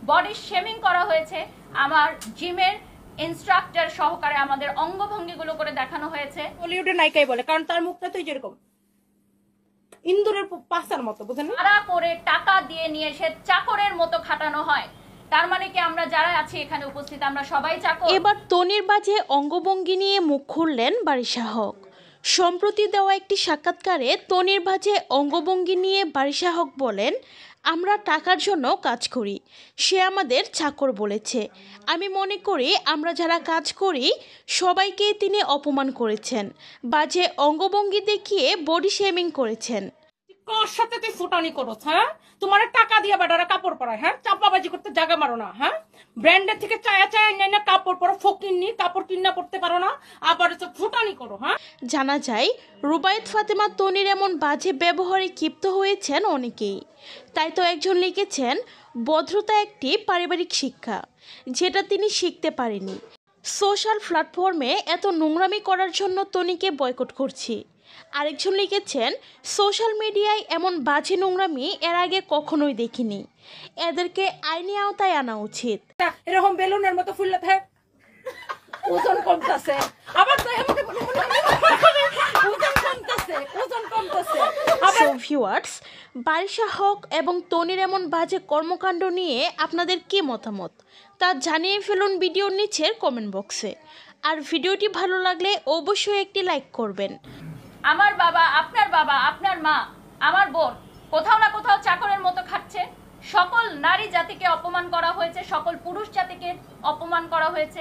Body shaming করা হয়েছে, আমার জিমের ইনস্ট্রাক্টর সহকারে আমাদের অঙ্গভঙ্গিগুলো করে দেখানো হয়েছে। বলিউডের নায়িকাই বলে, কারণ তার মুখটা তো যেরকম ইন্দুরের পাছার মতো, বুঝেন? ভাড়া করে টাকা দিয়ে নিয়ে এসে চাকরের মতো খাটানো হয়। তার মানে কি আমরা যারা আছি এখানে উপস্থিত আমরা সবাই চাকর? এবার তনির বাজে অঙ্গভঙ্গি নিয়ে মুখ খুললেন বারিশা হক। সম্প্রতি দেওয়া একটি সাক্ষাৎকারে তনির বাজে অঙ্গভঙ্গি নিয়ে বারিশা হক বলেন, আমরা টাকার জন্য কাজ করি, সে আমাদের চাকর বলেছে। আমি মনে করি আমরা যারা কাজ করি সবাইকেই তিনি অপমান করেছেন, বাজে অঙ্গভঙ্গি দেখিয়ে বডি শেমিং করেছেন। কার সাথে তুই ফুটানি করছ? হ্যাঁ, তোমার টাকা দিয়ে বেটারা কাপড় পরায়, হ্যাঁ, চাপাবাজি করতে জায়গা মারো না, হ্যাঁ, ব্র্যান্ডের থেকে চায়া চায়া না কাপড় পরো, ফকিন্নি কাপড় কিনা পড়তে পারো না, আবার ফুটানি করো। হ্যাঁ, জানা যায় রুবায়েত ফাতেমা তনির এমন বাজে ব্যবহারে ক্ষিপ্ত হয়েছেন অনেকেই। তাই তো একজন লিখেছেন, ভদ্রতা একটি পারিবারিক শিক্ষা, যেটা তিনি শিখতে পারেনি। সোশ্যাল প্ল্যাটফর্মে এত নোংরামি করার জন্য তনিকে বয়কট করছি। আরেকজন লিখেছেন, সোশ্যাল মিডিয়ায় এমন বাজে নোংরামি এর আগে কখনোই দেখিনি, এদেরকে আইনি আওতায় আনা উচিত। এরকম বেলুনের মতো ফুললে থাক, ওজন কমতেছে, আবার ওজন কমতেছে। সো ভিউয়ার্স, বারিশা হক এবং তনির এমন বাজে কর্মকাণ্ড নিয়ে আপনাদের কি মতামত তা জানিয়ে ফেলুন ভিডিওর নিচের কমেন্ট বক্সে। আর ভিডিওটি ভালো লাগলে অবশ্যই একটি লাইক করবেন। আমার বাবা, আপনার মা, আমার বোন কোথাও না কোথাও চাকরের মতো খাচ্ছে। সকল নারী জাতিকে অপমান করা হয়েছে, সকল পুরুষ জাতিকে অপমান করা হয়েছে।